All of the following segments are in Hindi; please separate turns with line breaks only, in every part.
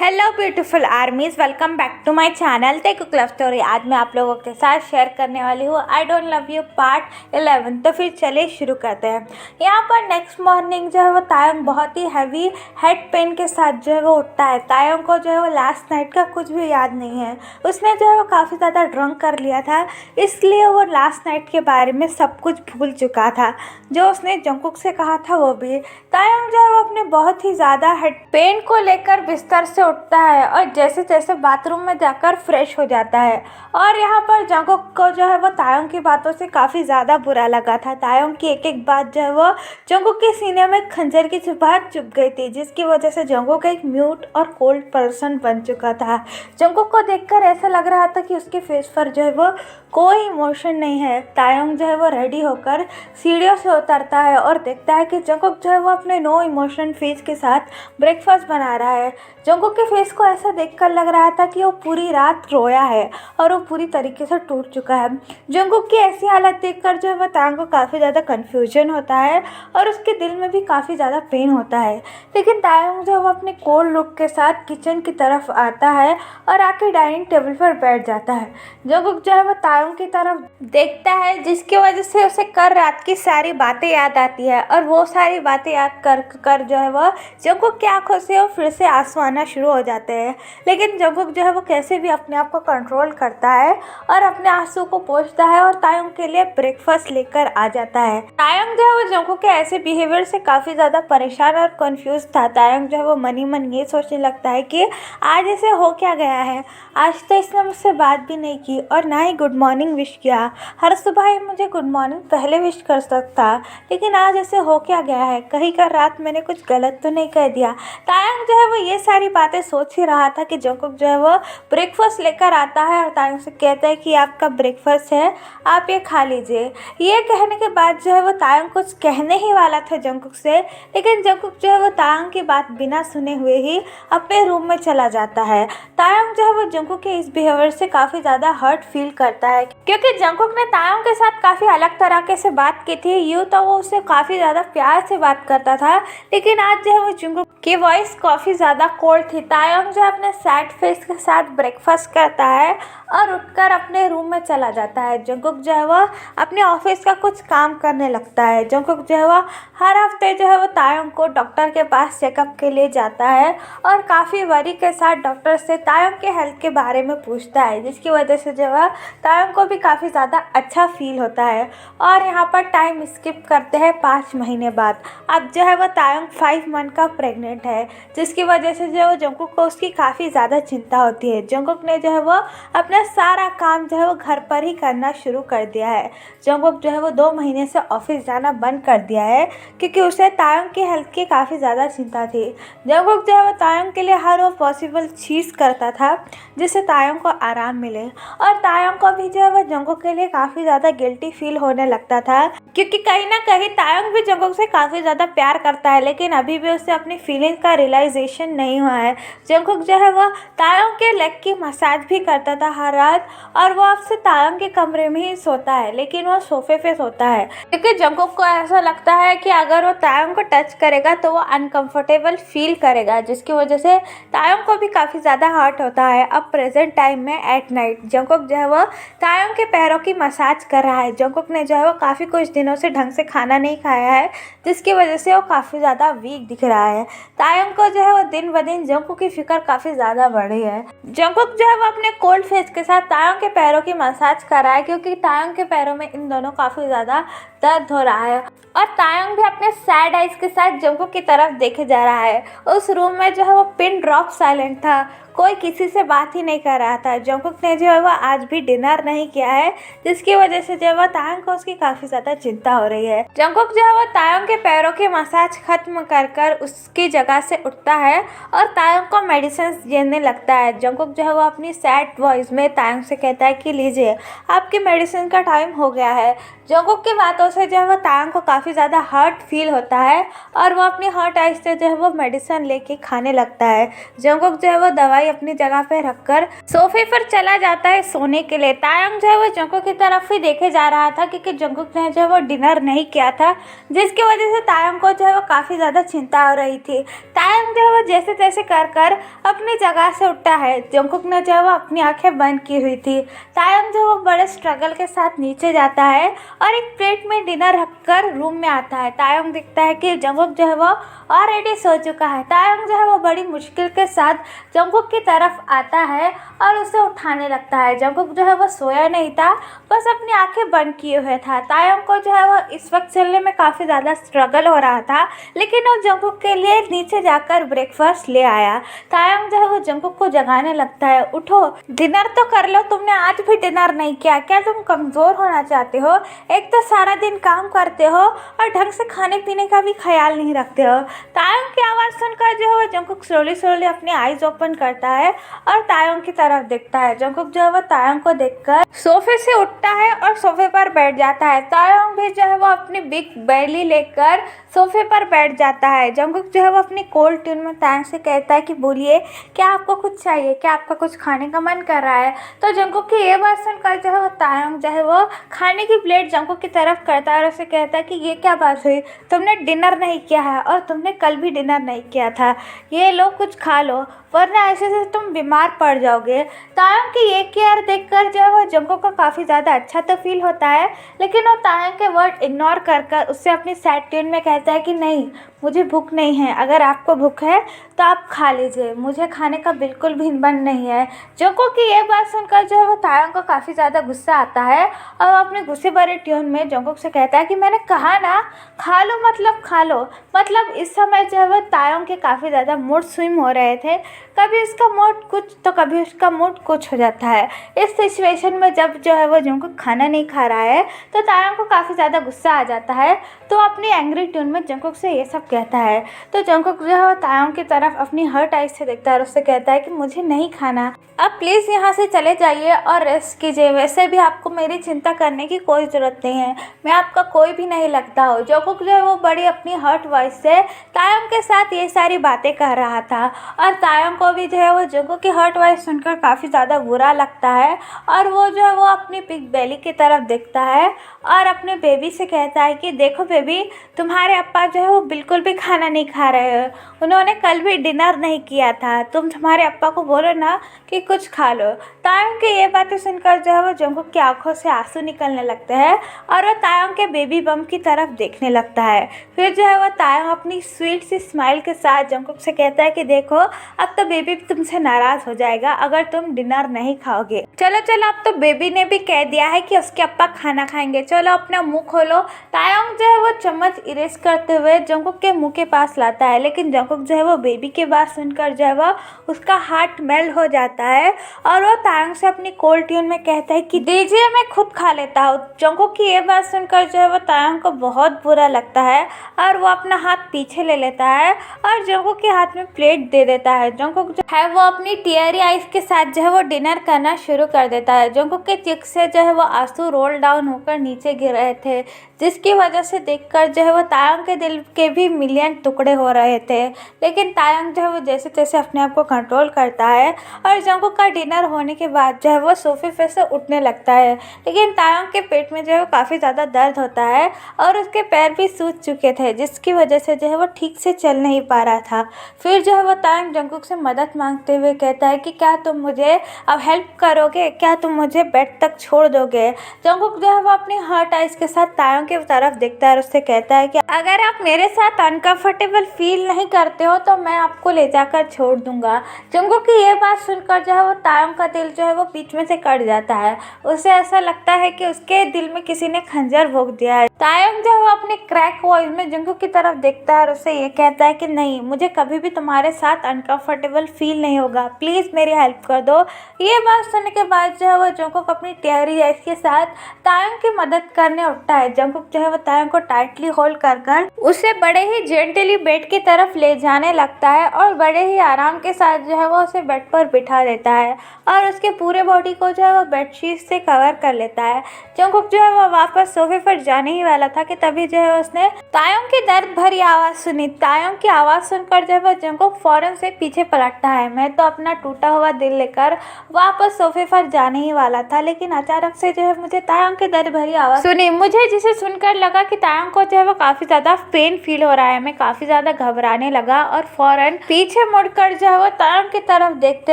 Hello beautiful armies, welcome back to my channel तेकुक लव स्टोरी। आज मैं आप लोगों के साथ शेयर करने वाली हूँ I don't love you part 11। तो फिर चलिए शुरू करते हैं। यहाँ पर नेक्स्ट मॉर्निंग जो है वो तायंग बहुत ही हैवी हेड पेन के साथ जो है वो उठता है। तायंग को जो है वो लास्ट नाइट का कुछ भी याद नहीं है। उसने जो है वो काफ़ी ज़्यादा ड्रंक कर लिया था, इसलिए वो लास्ट नाइट के बारे में सब कुछ भूल चुका था जो उसने जंगकुक से कहा था वो भी। तायंग जो है वो अपने बहुत ही ज़्यादा हेड पेन को लेकर बिस्तर से उठता है और जैसे तैसे बाथरूम में जाकर फ्रेश हो जाता है। और यहाँ पर जंगकुक को जो है वो तायंग की बातों से काफ़ी ज़्यादा बुरा लगा था। तायंग की एक एक बात जो है वो जंगकुक के सीने में खंजर की चुभन चुभ गई थी, जिसकी वजह से जंगकुक एक म्यूट और कोल्ड पर्सन बन चुका था। जंगकुक को देखकर ऐसा लग रहा था कि उसके फेस पर जो है वो कोई इमोशन नहीं है। तायंग जो है वो रेडी होकर सीढ़ियों से उतरता है और देखता है कि जंगकुक जो है वो अपने नो इमोशन फेस के साथ ब्रेकफास्ट बना रहा है। जंगकुक के फेस को ऐसा देखकर लग रहा था कि वो पूरी रात रोया है और वो पूरी तरीके से टूट चुका है। जंगकुक की ऐसी हालत देखकर जो है वो तायंग को काफ़ी ज़्यादा कन्फ्यूजन होता है और उसके दिल में भी काफ़ी ज़्यादा पेन होता है। लेकिन तायंग जो है वो अपने कोल्ड लुक के साथ किचन की तरफ आता है और आके डाइनिंग टेबल पर बैठ जाता है। जंगकुक जो है वो तायंग की तरफ देखता है, जिसकी वजह से उसे कल रात की सारी बातें याद आती है और वो सारी बातें याद कर कर जो है वो जंगकुक की आंखों से वो फिर से आंसू आना शुरू हो जाते हैं। लेकिन जंगकुक जो है वो कैसे भी अपने आप को कंट्रोल करता है और अपने आंसू को पोंछता है और तायंग के लिए ब्रेकफास्ट लेकर आ जाता है। तायंग जो है वो जंगकुक के ऐसे बिहेवियर से काफ़ी ज़्यादा परेशान और कंफ्यूज था। तायंग जो है वो मन ही मन ये सोचने लगता है कि आज ऐसे हो क्या गया है। आज तो इसने मुझसे बात भी नहीं की और ना ही गुड मॉर्निंग विश किया। हर सुबह ही मुझे गुड मॉर्निंग पहले विश कर सकता, लेकिन आज ऐसे हो क्या गया है। कहीं का रात मैंने कुछ गलत तो नहीं कह दिया। तायंग जो है वो ये सारी बातें सोच ही रहा था कि जंगकुक जो है वो ब्रेकफास्ट लेकर आता है और तायंग से कहता है कि आपका ब्रेकफास्ट है, आप ये खा लीजिए। ये कहने के बाद जो है वो तायंग कुछ कहने ही वाला था जंगकुक से, लेकिन जंगकुक जो है वो तायंग की बात बिना सुने हुए ही अपने रूम में चला जाता है। तायंग जो है वो जंगकुक के इस बिहेवियर से काफ़ी ज़्यादा हर्ट फील करता है, क्योंकि जंगकुक ने तायंग के साथ काफ़ी अलग तरीके से बात की थी। यूँ तो वो उससे काफ़ी ज़्यादा प्यार से बात करता था, लेकिन आज जो है वो जंगकुक की वॉइस काफ़ी ज़्यादा कोल्ड थी। तायंग जो अपने सैड फेस के साथ ब्रेकफास्ट करता है और उठकर अपने रूम में चला जाता है। जंगकुक जो है वो अपने ऑफिस का कुछ काम करने लगता है। जंगकुक जो है वो हर हफ्ते जो है वो तायंग को डॉक्टर के पास चेकअप के लिए जाता है और काफ़ी वरी के साथ डॉक्टर से तायंग के हेल्थ के बारे में पूछता है, जिसकी वजह से जो है तायंग को भी काफ़ी ज़्यादा अच्छा फील होता है। और यहाँ पर टाइम स्किप करते हैं 5 महीने बाद। अब जो है वो तायंग 5 मंथ का प्रेग्नेंट है, जिसकी वजह से जो है जंगकुक को उसकी काफ़ी ज़्यादा चिंता होती है। जंगकुक ने जो है वो अपना सारा काम जो है वो घर पर ही करना शुरू कर दिया है। जंगकुक जो है वो 2 महीने से ऑफिस जाना बंद कर दिया है, क्योंकि उसे तायंग की हेल्थ की काफ़ी ज़्यादा चिंता थी। जंगकुक जो है वो तायंग के लिए हर वो पॉसिबल चीज़ करता था जिससे तायंग को आराम मिले, और तायंग को भी जो है वो जंगकुक के लिए काफ़ी ज़्यादा गिल्टी फील होने लगता था, क्योंकि कहीं ना कहीं तायंग भी जंगकुक से काफ़ी ज़्यादा प्यार करता है, लेकिन अभी भी उसे अपनी फीलिंग का रियलाइजेशन नहीं हुआ है। जंगकुक जो है वो तायंग के लेग की मसाज भी करता था हर रात, और वो अब से तायंग के कमरे में ही सोता है, लेकिन वो सोफे पे सोता है, क्योंकि जंगकुक को ऐसा लगता है कि अगर वो तायंग को टच करेगा तो वो अनकंफर्टेबल फील करेगा, जिसकी वजह से तायंग को भी काफ़ी ज़्यादा हर्ट होता है। अब प्रेजेंट टाइम में एट नाइट जंगकुक जो है वो तायंग के पैरों की मसाज कर रहा है। जंगकुक ने जो है वो काफ़ी कुछ दिनों से ढंग से खाना नहीं खाया है, जिसकी वजह से वो काफ़ी ज़्यादा वीक दिख रहा है। तायंग को जो है वो दिन ब दिन जंगकुक की फिक्र काफ़ी ज़्यादा बढ़ रही है। जंगकुक जो है वो अपने कोल्ड फेस के साथ तायंग के पैरों की मसाज कर रहा है, क्योंकि तायंग के पैरों में इन दोनों काफ़ी ज़्यादा दर्द हो रहा है। और तायंग भी अपने सैड आइज के साथ जंगकुक की तरफ देखे जा रहा है। उस रूम में जो है वो पिन ड्रॉप साइलेंट था, कोई किसी से बात ही नहीं कर रहा था। जंगकुक ने जो है वो आज भी डिनर नहीं किया है, जिसकी वजह से जो है वो तायंग को उसकी काफ़ी ज़्यादा चिंता हो रही है। जंगकुक जो है वो तायंग के पैरों की मसाज खत्म कर कर उसकी जगह से उठता है और तायंग को मेडिसिन देने लगता है। जंगकुक जो है वो अपनी सैड वॉइस में तायंग से कहता है कि लीजिए, आपकी मेडिसिन का टाइम हो गया है। जंगकुक की बातों से जो है वो तायंग को काफ़ी ज़्यादा हर्ट फील होता है और वो अपनी हर्ट आइज से जो है वो मेडिसिन लेके खाने लगता है। जंगकुक जो है वो दवाई अपनी जगह पे रखकर सोफे पर चला जाता है सोने के लिए। तायंग जो है वो जंगकुक की तरफ ही देखे जा रहा था क्योंकि जंगकुक ने जो है वो डिनर नहीं किया था, जिसकी वजह से तायंग को जो है वो काफ़ी ज़्यादा चिंता हो रही थी। तायंग जो है वो जैसे तैसे कर अपनी जगह से उठता है। जंगकुक ने जो है वो अपनी आंखें बंद की हुई थी। तायंग जो है वो बड़े स्ट्रगल के साथ नीचे जाता है और एक प्लेट में डिनर रखकर रूम में आता है। तायंग दिखता है कि जंगकुक जो है वो ऑलरेडी सो चुका है। तायंग जो है वो बड़ी मुश्किल के साथ जंगकुक की तरफ आता है और उसे उठाने लगता है। जंगकुक जो है वो सोया नहीं था, बस अपनी आंखें बंद किए हुए था। तायंग को जो है वो इस वक्त चलने में काफ़ी ज़्यादा स्ट्रगल हो रहा था, लेकिन वो जंगकुक के लिए नीचे जाकर ब्रेकफास्ट ले आया। तायंग जो है वो जंगकुक को जगाने लगता है, उठो डिनर तो कर लो, तुमने आज भी डिनर नहीं किया, क्या तुम कमज़ोर होना चाहते हो? एक तो सारा दिन काम करते हो और ढंग से खाने पीने का भी ख्याल नहीं रखते हो। तायंग की आवाज़ सुनकर जो है वो जंगकुक स्लोली अपनी आईज ओपन करता है और तायंग की तरफ देखता है। जंगकुक जो है वो तायंग को देखकर सोफे से उठता है और सोफे पर बैठ जाता है। तायंग भी जो है वो अपनी बिग बैली लेकर सोफे पर बैठ जाता है। जंगकुक जो है वो अपनी कोल्ड ट्यून में तायंग से कहता है कि बोलिए, क्या आपको कुछ चाहिए, क्या आपका कुछ खाने का मन कर रहा है? तो जंगकुक की ये बात सुनकर जो है वो तायंग जो है वो खाने की प्लेट जंगकुक की तरफ करता है और उसे कहता है कि ये क्या बात हुई, तुमने डिनर नहीं किया है और तुमने कल भी डिनर नहीं किया था, ये लो कुछ खा लो वरना ऐसे से तुम बीमार पड़ जाओगे। तायंग की ये केयर देखकर जो है वो जंगकुक को काफ़ी ज़्यादा अच्छा तो फील होता है, लेकिन वो तायंग के वर्ड इग्नोर कर उससे अपनी सैड ट्यून में कहता है कि नहीं, मुझे भूख नहीं है, अगर आपको भूख है तो आप खा लीजिए, मुझे खाने का बिल्कुल भी मन नहीं है। जंगकुक की ये बात सुनकर जो है वो तायंग को काफ़ी ज़्यादा गुस्सा आता है और वो अपने गुस्से भरे ट्यून में जंगकुक से कहता है कि मैंने कहा ना खा लो, मतलब खा लो। मतलब इस समय जो है वो तायंग के काफ़ी ज़्यादा मूड स्विंग हो रहे थे, कभी उसका मूड कुछ तो कभी उसका मूड कुछ हो जाता है। इस सिचुएशन में जब जो है वो जंगकुक खाना नहीं खा रहा है तो तायंग को काफ़ी ज़्यादा गुस्सा आ जाता है, तो अपनी एंग्री ट्यून में जंगकुक से ये सब कहता है। तो जंगकुक जो है वो तायंग की तरफ अपनी हर्ट आइज से देखता है और उससे कहता है कि मुझे नहीं खाना, अब प्लीज़ यहाँ से चले जाइए और रेस्ट कीजिए, वैसे भी आपको मेरी चिंता करने की कोई ज़रूरत नहीं है, मैं आपका कोई भी नहीं लगता हो। जंगकुक जो है वो बड़ी अपनी हर्ट वॉइस से तायंग के साथ ये सारी बातें कर रहा था और तायंग को भी जो है वो जंगकुक की हर्ट वॉइस सुनकर काफ़ी ज़्यादा बुरा लगता है और वो जो है वो अपनी बिग बेली की तरफ देखता है और अपने बेबी से कहता है कि देखो बेबी, तुम्हारे अप्पा जो है वो बिल्कुल भी खाना नहीं खा रहे हो, उन्होंने कल भी डिनर नहीं किया था, तुम तुम्हारे अप्पा को बोलो ना कि कुछ खा लो। तायंग की ये बातें सुनकर जो है वो जंगकुक की आंखों से आंसू निकलने लगते हैं और वो तायंग के बेबी बम की तरफ देखने लगता है। फिर जो है वो तायंग अपनी स्वीट सी स्माइल के साथ जंगकुक से कहता है कि देखो, अब तो बेबी तुमसे नाराज़ हो जाएगा अगर तुम डिनर नहीं खाओगे। चलो चलो, अब तो बेबी ने भी कह दिया है कि उसके अप्पा खाना खाएंगे, चलो अपना मुंह खोलो। तायंग जो है वो चम्मच इरेज करते हुए जंगकुक के मुंह के पास लाता है, लेकिन जंगकुक जो है वो बेबी के बात सुनकर जो है वो उसका हार्ट मेल्ट हो जाता है और वो तायंग से अपनी कोल्ड ट्यून में कहता है कि दीजिए, मैं खुद खा लेता हूँ। जंगकुक की ये बात सुनकर जो है वो तायंग को बहुत बुरा लगता है और वो अपना हाथ पीछे ले लेता है और जंगकुक के हाथ में प्लेट दे देता है। जंगकुक जो है वो अपनी टीयरी आइज के साथ जो है वो डिनर करना शुरू कर देता है। जंगकुक के चिक से जो है वो आंसू रोल डाउन होकर नीचे गिर रहे थे, जिसकी वजह से देखकर जो है वो तायंग के दिल के भी मिलियन टुकड़े हो रहे थे, लेकिन तायंग जो है वो जैसे तैसे अपने आप को कंट्रोल करता है और जंगकुक का डिनर होने के बाद जो है वो सोफे पे से उठने लगता है, लेकिन तायंग के पेट में जो है वो काफ़ी ज़्यादा दर्द होता है और उसके पैर भी सूज चुके थे, जिसकी वजह से जो है वो ठीक से चल नहीं पा रहा था। फिर जो है वो तायंग जंगकुक से मदद मांगते हुए कहता है कि क्या तुम मुझे अब हेल्प करोगे, क्या तुम मुझे बेड तक छोड़ दोगे। जंगकुक जो है वो अपनी हर्ट आइज के साथ तायंग की तरफ देखता है और उससे कहता है कि अगर आप मेरे साथ अनकंफर्टेबल फील नहीं करते हो तो मैं आपको ले जाकर छोड़ दूंगा। जंगकुक की ये बात सुनकर जो है वो तायंग का दिल जो है वो बीच में से कट जाता है, उसे ऐसा लगता है कि उसके दिल में किसी ने खंजर भोंक दिया है। तायंग जो है वो अपने क्रैक वॉइस में जंगकुक की तरफ देखता है और उससे ये कहता है कि नहीं, मुझे कभी भी तुम्हारे साथ अनकंफर्टेबल फील नहीं होगा, प्लीज़ मेरी हेल्प कर दो। ये बात सुनने के बाद जो है वो जंगकुक अपनी टेरी आइज के साथ तायंग की मदद करने उठता है। जंगकुक जो है वो तायंग को टाइटली होल्ड कर उसे बड़े ही जेंटली बेड की तरफ ले जाने लगता है और बड़े ही आराम के साथ जो है वो उसे बेड पर बिठा देता है और उसके उसके पूरे बॉडी को जो है वो बेडशीट से कवर कर लेता है। जंगकुक जो है वो वापस सोफे पर जाने ही वाला था कि तभी जो है उसने तायोंग की दर्द भरी आवाज़ सुनी। तायोंग की आवाज़ सुनकर जो है वो जंगकुक फौरन से पीछे पलटता है। मैं तो अपना टूटा हुआ दिल लेकर वापस सोफे पर जाने ही वाला था, लेकिन अचानक से जो है मुझे तायोंग की दर्द भरी आवाज़ सुनी मुझे, जिसे सुनकर लगा कि तायोंग को जो है वो काफ़ी ज़्यादा पेन फील हो रहा है। मैं काफ़ी ज़्यादा घबराने लगा और फौरन पीछे मुड़कर जो है वो तायोंग की तरफ देखते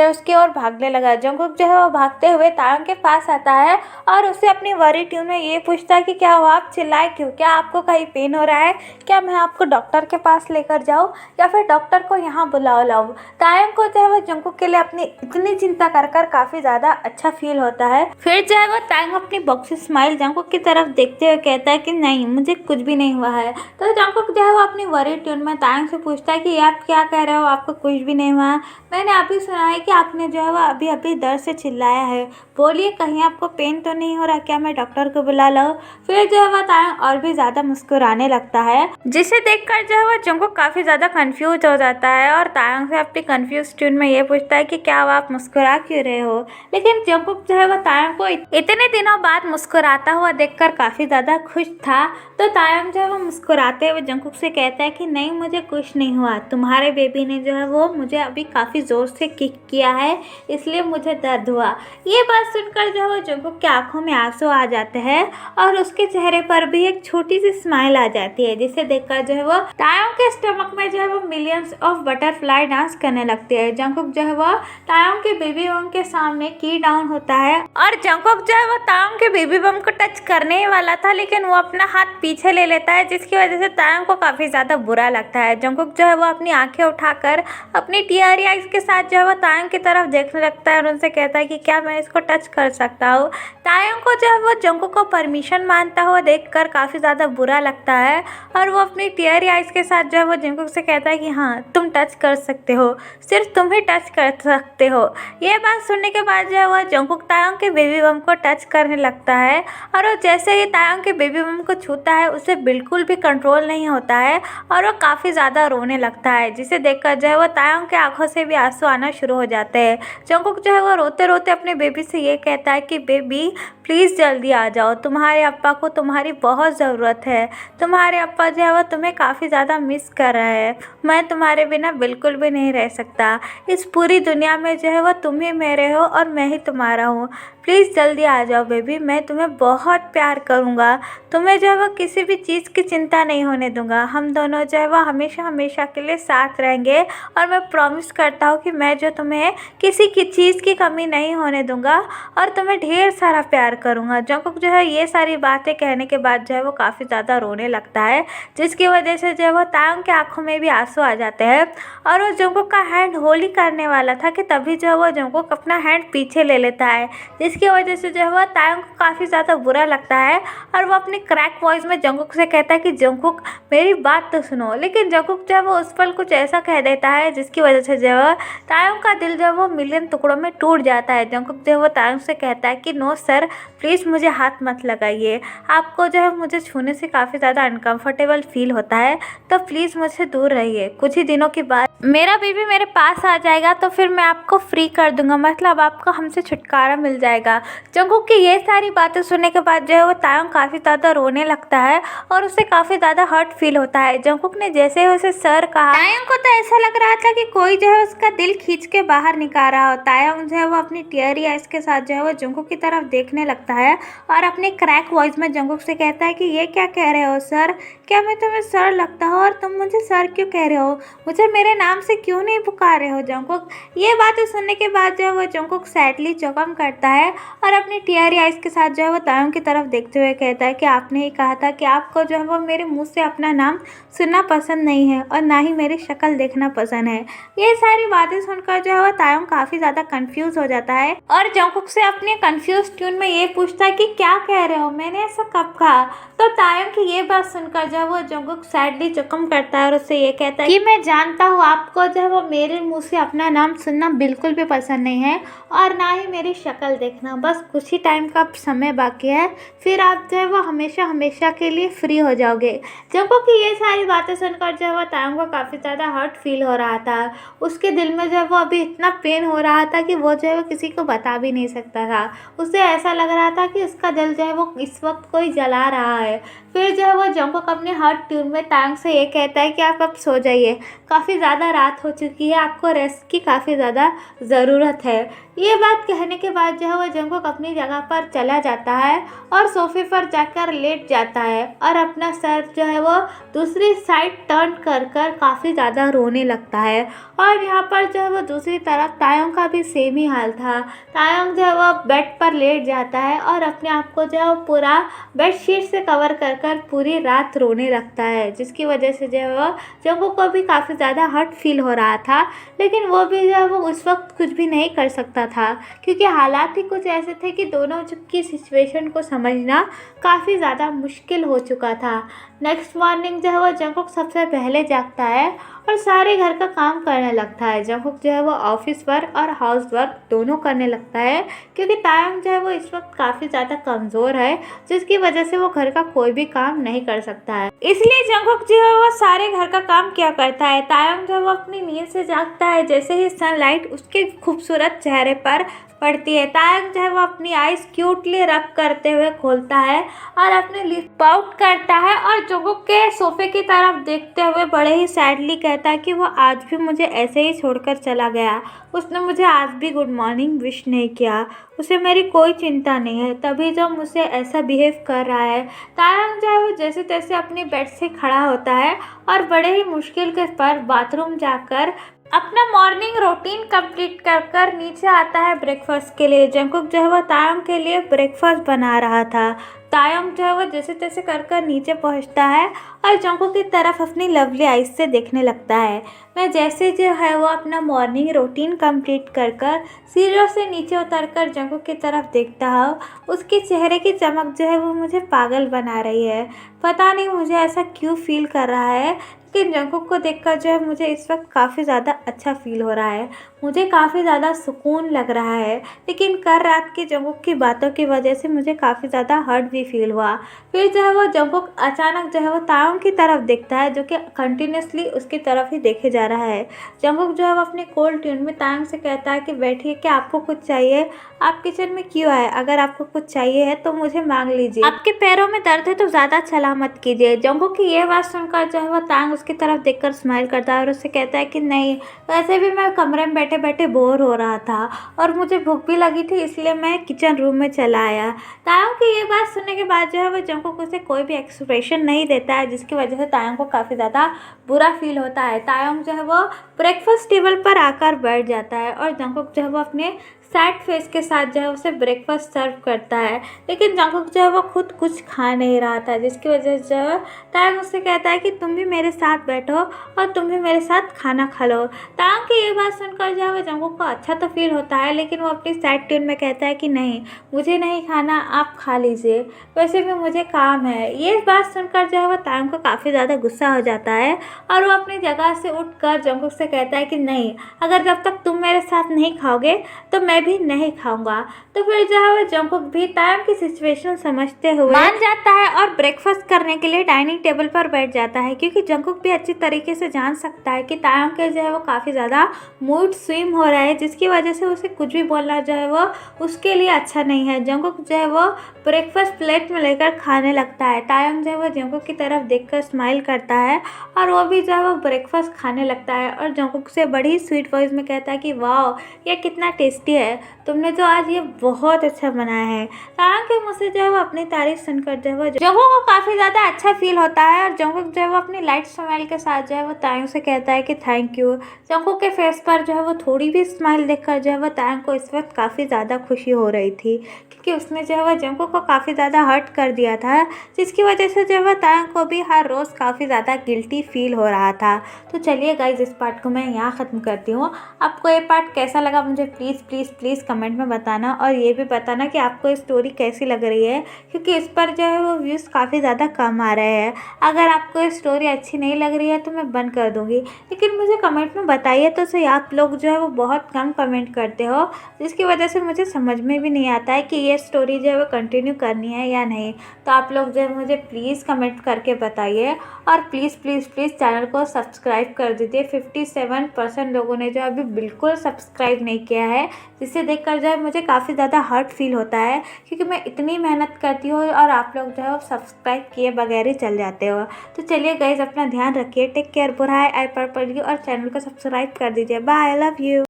हुए उसकी ओर भागने लगा। जंगकुक जो है वो भागते हुए तायोंग के पास आता है और उसे अपनी वरी ट्यून में ये पूछता है कि क्या हुआ, आप चिल्लाए क्यों, क्या आपको कहीं पेन हो रहा है, क्या मैं आपको डॉक्टर के पास लेकर जाऊँ या फिर डॉक्टर को यहाँ लाऊं। तायोंग को जो है वो जंगकुक के लिए अपनी इतनी चिंता कर कर काफ़ी ज़्यादा अच्छा फील होता है। फिर जो है वो तायोंग अपनी बॉक्सी स्माइल जंगकुक की तरफ देखते हुए कहता है कि नहीं, मुझे कुछ भी नहीं हुआ है। तो जंगकुक जो है वो अपनी वरी ट्यून में तायोंग से पूछता है कि आप क्या कह रहे हो, आपको कुछ भी नहीं हुआ है। मैंने अभी सुना है कि आपने जो है वो अभी अभी दर्द से चिल्लाया है, बोलिए कहीं आपको पेन तो नहीं हो रहा, क्या मैं डॉक्टर को बुला लाऊं। फिर जो है वो तायोंग और भी ज़्यादा मुस्कुराने लगता है, जिसे देखकर जो है वो जंगकुक काफ़ी ज़्यादा कंफ्यूज हो जाता है और तायोंग से अपनी कंफ्यूज ट्यून में ये पूछता है कि क्या आप मुस्कुरा क्यों रहे हो। लेकिन जंगकुक जो है वो तायोंग को इतने दिनों बाद मुस्कुराता हुआ देखकर काफ़ी ज़्यादा खुश था। तो तायोंग जो है वो मुस्कुराते हुए जंगकुक से कहता है कि नहीं, मुझे कुछ नहीं हुआ, तुम्हारे बेबी ने जो है वो मुझे अभी काफ़ी ज़ोर से किक किया है, इसलिए मुझे दर्द हुआ। ये बात सुनकर जो है वो जंगकुक की आंखों में आंसू आ जाते हैं और उसके चेहरे पर भी एक छोटी सी स्माइल आ जाती है, जिसे देखकर जो है वो तायोंग के स्टमक में जो है वो मिलियंस ऑफ बटरफ्लाई डांस करने लगती है। जंगकुक जो है वो तायोंग के बेबी बम के सामने की डाउन होता है और जंगकुक जो है वो तायोंग के बेबी बम को टच करने ही वाला था, लेकिन वो अपना हाथ पीछे ले लेता है, जिसकी वजह से तायोंग को काफ़ी ज़्यादा बुरा लगता है। जंगकुक जो है वो अपनी आंखें उठाकर अपनी टीयरी आइज के साथ जो है वो तायोंग की तरफ देखने लगता है और उनसे कहता है कि क्या मैं इसको टच कर सकता हूँ। तायोंग को जो है वो जंगकुक को परमिशन मांगता हुआ देखकर काफ़ी ज़्यादा बुरा लगता है और वो अपनी टीयरी आइज के साथ जो है वो जंगकुक से कहता है कि हाँ, तुम टच कर सकते हो, सिर्फ तुम ही टच कर सकते हो। ये बात सुनने के बाद जो है वो जंगकुक तायोंग के बेबी बम को टच करने लगता है और वो जैसे ही तायोंग के बेबी बम को छूता है उसे बिल्कुल भी कंट्रोल नहीं होता है और वो काफ़ी ज़्यादा रोने लगता है, जिसे देखकर जो है वो तायोंग के आंखों से भी आंसू आना शुरू हो जाते हैं। जंगकुक जो है वो रोते रोते अपने बेबी से ये कहता है कि बेबी प्लीज़ जल्दी आ जाओ, तुम्हारे अप्पा को तुम्हारी बहुत ज़रूरत है, तुम्हारे अप्पा जो है वो तुम्हें काफ़ी ज़्यादा मिस कर रहा है, मैं तुम्हारे बिना बिल्कुल भी नहीं रह सकता, इस पूरी दुनिया में जो है वो तुम ही मेरे हो और मैं ही तुम्हारा हूँ, प्लीज़ जल्दी आ जाओ बेबी, मैं तुम्हें बहुत प्यार करूँगा, तुम्हें जो है वो किसी भी चीज़ की चिंता नहीं होने दूँगा, हम दोनों जो है वो हमेशा हमेशा के लिए साथ रहेंगे और मैं प्रॉमिस करता हूँ कि मैं जो तुम्हें किसी की चीज़ की कमी नहीं होने दूँगा और तुम्हें ढेर सारा प्यार करूँगा। जंगकुक जो है ये सारी बातें कहने के बाद जो है वो काफ़ी ज़्यादा रोने लगता है, जिसकी वजह से जो है वो तायोंग की आंखों में भी आंसू आ जाते हैं और वो जंगकुक का हैंड होल्ड ही करने वाला था कि तभी जो है वो जंगकुक अपना हैंड पीछे ले लेता है, जिसकी वजह से जो है वो तायोंग को काफ़ी ज़्यादा बुरा लगता है और वो अपनी क्रैक वॉइस में जंगकुक से कहता है कि जंगकुक मेरी बात तो सुनो। लेकिन जंगकुक जो है वो उस पल कुछ ऐसा कह देता है जिसकी वजह से जो है तायोंग का दिल जो है वो मिलियन टुकड़ों में टूट जाता है। जंगकुक जो है वो तायोंग से कहता है कि नो सर, प्लीज़ मुझे हाथ मत लगाइए, आपको जो है मुझे छूने से काफ़ी ज़्यादा अनकंफर्टेबल फील होता है, तो प्लीज़ मुझसे दूर रहिए, कुछ ही दिनों के बाद मेरा बेबी मेरे पास आ जाएगा तो फिर मैं आपको फ्री कर दूंगा, मतलब आपको हमसे छुटकारा मिल जाएगा। जंगकुक की ये सारी बातें सुनने के बाद जो है वो तायोंग काफ़ी ज़्यादा रोने लगता है और उसे काफ़ी ज़्यादा हर्ट फील होता है। जंगकुक ने जैसे ही उसे सर कहा, तायोंग को तो ऐसा लग रहा था कि कोई जो है उसका दिल खींच के बाहर निकाल रहा हो। तायोंग जो है वो अपनी टीयरी आइज के साथ जो है वो जंगकुक की तरफ देखने लगता है और अपने क्रैक वॉइस में जंगकुक से कहता है कि ये क्या कह रहे हो सर, क्या मैं तुम्हें सर लगता हूँ और तुम मुझे सर क्यों कह रहे हो, मुझे मेरे नाम से क्यों नहीं पुकार रहे हो। जंगकुक ये बातें सुनने के बाद जो है वो जंगकुक सैडली चौकम करता है और अपनी टीयरी आइज के साथ जो है वो तायोंग की तरफ देखते हुए कहता है कि आपने ही कहा था कि आपको जो है वो मेरे मुंह से अपना नाम सुनना पसंद नहीं है और ना ही मेरी शक्ल देखना पसंद है। ये सारी बातें सुनकर जो है वो तायोंग काफ़ी ज़्यादा कंफ्यूज हो जाता है और जंगकुक से अपने कंफ्यूज ट्यून में ये पूछता है कि क्या कह रहे हो, मैंने ऐसा कब कहा। तो तायोंग की ये बात सुनकर जो है वो जंगकुक सैडली चुकम करता है और उससे ये कहता है कि मैं जानता हूँ आपको जो है वो मेरे मुंह से अपना नाम सुनना बिल्कुल भी पसंद नहीं है और ना ही मेरी शक्ल देखना, बस कुछ ही टाइम का समय बाकी है, फिर आप जो है वो हमेशा हमेशा के लिए फ्री हो जाओगे। जंगकुक की ये सारी बातें सुनकर जो है वो तायोंग को काफ़ी ज़्यादा हर्ट फील हो रहा था, उसके दिल में जो है वो अभी इतना पेन हो रहा था कि वो जो है वो किसी को बता भी नहीं सकता था। उसे ऐसा लग रहा था कि उसका दिल जो है वो इस वक्त कोई जला रहा है। फिर जो है वो जंगकुक अपने हर्ट ट्यून में तायंग से ये कहता है कि आप अब सो जाइए, काफ़ी ज़्यादा रात हो चुकी है, आपको रेस्ट की काफ़ी ज़्यादा ज़रूरत है। ये बात कहने के बाद जो है वो जंगकुक अपनी जगह पर चला जाता है और सोफे पर जाकर लेट जाता है और अपना सर जो है वो दूसरी साइड टर्न कर कर काफ़ी ज़्यादा रोने लगता है। और यहाँ पर जो है वो दूसरी तरफ तायंग का भी सेम ही हाल था। तायंग जो है वो बेड पर लेट जाता है और अपने आप को जो है वो पूरा बेडशीट से कवर कर कर पूरी रात रोने लगता है, जिसकी वजह से जो है वो जंगकुक को भी काफ़ी ज़्यादा हर्ट फील हो रहा था। लेकिन वो भी जो है वो उस वक्त कुछ भी नहीं कर सकता था, क्योंकि हालात ही कुछ ऐसे थे कि दोनों की सिचुएशन को समझना काफ़ी ज़्यादा मुश्किल हो चुका था। नेक्स्ट मॉर्निंग जो है वो जंगकुक सबसे पहले जागता है और सारे घर का काम करने लगता है। जंगकुक जो है वो ऑफिस वर्क और हाउस वर्क दोनों करने लगता है, क्योंकि तायंग जो है वो इस वक्त काफ़ी ज़्यादा कमज़ोर है, जिसकी वजह से वो घर का कोई भी काम नहीं कर सकता है। इसलिए जंगकुक जो है वो सारे घर का काम किया करता है। तायंग जो है वो अपनी नींद से जागता है जैसे ही सनलाइट उसके खूबसूरत चेहरे पर पड़ती है। तायंग जो है वो अपनी आइज़ क्यूटली रब करते हुए खोलता है और अपने लिप पाउट करता है और जंगकुक के सोफे की तरफ देखते हुए बड़े ही सैडली कहता है कि वो आज भी मुझे ऐसे ही छोड़कर चला गया। उसने मुझे आज भी गुड मॉर्निंग विश नहीं किया, उसे मेरी कोई चिंता नहीं है, तभी जो मुझसे ऐसा बिहेव कर रहा है। तायंग जो है वो जैसे तैसे अपने बेड से खड़ा होता है और बड़े ही मुश्किल के पर बाथरूम जाकर अपना मॉर्निंग रूटीन कंप्लीट कर कर नीचे आता है ब्रेकफास्ट के लिए। जंगकुक जो है वो तायंग के लिए ब्रेकफास्ट बना रहा था। तायंग जो है वो जैसे तैसे कर कर नीचे पहुंचता है और जंगकुक की तरफ अपनी लवली आइज से देखने लगता है। मैं जैसे जो है वो अपना मॉर्निंग रूटीन कंप्लीट कर कर सीढ़ियों से नीचे उतर कर जंगकुक की तरफ देखता हूँ। उसके चेहरे की चमक जो है वो मुझे पागल बना रही है। पता नहीं मुझे ऐसा क्यों फील कर रहा है, लेकिन जंगकुक को देखकर जो है मुझे इस वक्त काफ़ी ज़्यादा अच्छा फील हो रहा है, मुझे काफ़ी ज़्यादा सुकून लग रहा है। लेकिन कल रात की जंगकुक की बातों की वजह से मुझे काफ़ी ज़्यादा हर्ट भी फील हुआ। फिर जो है वो जंगकुक अचानक जो है वो तायंग की तरफ देखता है, जो कि कंटिन्यूसली उसकी तरफ ही देखे जा रहा है। जंगकुक जो है वो अपने कोल्ड ट्यून में तायंग से कहता है कि बैठिए, क्या आपको कुछ चाहिए? आप किचन में क्यों आए? अगर आपको कुछ चाहिए है तो मुझे मांग लीजिए, आपके पैरों में दर्द है तो ज़्यादा चला मत कीजिए। जंगकुक की ये बात सुनकर जो है वो तायंग उसकी तरफ देखकर स्माइल करता है और उससे कहता है कि नहीं, वैसे भी मैं कमरे में बैठे बैठे बोर हो रहा था और मुझे भूख भी लगी थी, इसलिए मैं किचन रूम में चला आया। तायंग की ये बात सुनने के बाद जो है वो जंगकुक उसे कोई भी एक्सप्रेशन नहीं देता है, जिसकी वजह से तायंग को काफ़ी ज़्यादा बुरा फील होता है। तायंग जो है वो ब्रेकफास्ट टेबल पर आकर बैठ जाता है और जंगकुक जो है वो अपने सैड फेस के साथ जो है उसे ब्रेकफास्ट सर्व करता है। लेकिन जंगकुक जो है वो खुद कुछ खा नहीं रहा था, जिसकी वजह से जो है तायंग उससे कहता है कि तुम भी मेरे साथ बैठो और तुम भी मेरे साथ खाना खा लो। तायंग की ये बात सुनकर जो है वो जंगकुक को अच्छा तो फील होता है, लेकिन वो अपनी सैड ट्यून में कहता है कि नहीं, मुझे नहीं खाना, आप खा लीजिए, वैसे भी मुझे काम है। ये बात सुनकर जो है वो तायंग को काफ़ी ज़्यादा गुस्सा हो जाता है और वो अपनी जगह से उठकर जंगकुक से कहता है कि नहीं, अगर जब तक तुम मेरे साथ नहीं खाओगे तो मैं भी नहीं खाऊंगा। तो फिर जो है वो जंगकुक भी तायंग की सिचुएशन समझते हुए मान जाता है और ब्रेकफास्ट करने के लिए डाइनिंग टेबल पर बैठ जाता है, क्योंकि जंगकुक भी अच्छी तरीके से जान सकता है कि तायंग के जो है वो काफ़ी ज़्यादा मूड स्विंग हो रहा है, जिसकी वजह से उसे कुछ भी बोलना जो है वो उसके लिए अच्छा नहीं है। जंगकुक जो है वो ब्रेकफास्ट प्लेट में लेकर खाने लगता है। तायंग जो है वो जंगकुक की तरफ देखकर स्माइल करता है और वो भी जो है वो ब्रेकफास्ट खाने लगता है और जंगकुक से बड़ी स्वीट वॉइस में कहता है कि वाह, ये कितना टेस्टी है, तुमने तो आज ये बहुत अच्छा बनाया है। तायंग के मुँह से जो है वो अपनी तारीफ सुनकर जो है वो जंगकुक को काफ़ी ज़्यादा अच्छा फील होता है और जंगकुक जो है वो अपनी लाइट स्माइल के साथ जो है वो तायंग से कहता है कि थैंक यू। जंगकुक के फेस पर जो है वो थोड़ी भी स्माइल देखकर जो है वो तायंग को इस वक्त काफ़ी ज़्यादा खुशी हो रही थी, क्योंकि उसने जो है वो जंगकुक को काफ़ी ज़्यादा हर्ट कर दिया था, जिसकी वजह से जो है वो तायंग को भी हर रोज़ काफ़ी ज़्यादा गिल्टी फील हो रहा था। तो चलिए गाइज, इस पार्ट को मैं यहाँ ख़त्म करती हूँ। आपको ये पार्ट कैसा लगा मुझे प्लीज़ प्लीज़ प्लीज़ कमेंट में बताना, और ये भी बताना कि आपको ये स्टोरी कैसी लग रही है, क्योंकि इस पर जो है वो व्यूज़ काफ़ी ज़्यादा कम आ रहे हैं। अगर आपको ये स्टोरी अच्छी नहीं लग रही है तो मैं बंद कर दूँगी। लेकिन मुझे कमेंट में बताइए तो सही, आप लोग जो है वो बहुत कम कमेंट करते हो, जिसकी वजह से मुझे समझ में भी नहीं आता है कि ये स्टोरी जो है वो कंटिन्यू करनी है या नहीं। तो आप लोग जो है मुझे प्लीज़ कमेंट करके बताइए, और प्लीज़ प्लीज़ प्लीज़ चैनल को सब्सक्राइब कर दीजिए। 57% लोगों ने जो अभी बिल्कुल सब्सक्राइब नहीं किया है, जिसे देखकर जो है मुझे काफ़ी ज़्यादा हर्ट फील होता है, क्योंकि मैं इतनी मेहनत करती हूँ और आप लोग जो है वो सब्सक्राइब किए बगैर ही चल जाते हो। तो चलिए गाइज़, अपना ध्यान रखिए, टेक केयर, बुरा है आई पर और चैनल को सब्सक्राइब कर दीजिए। Bye, I love you.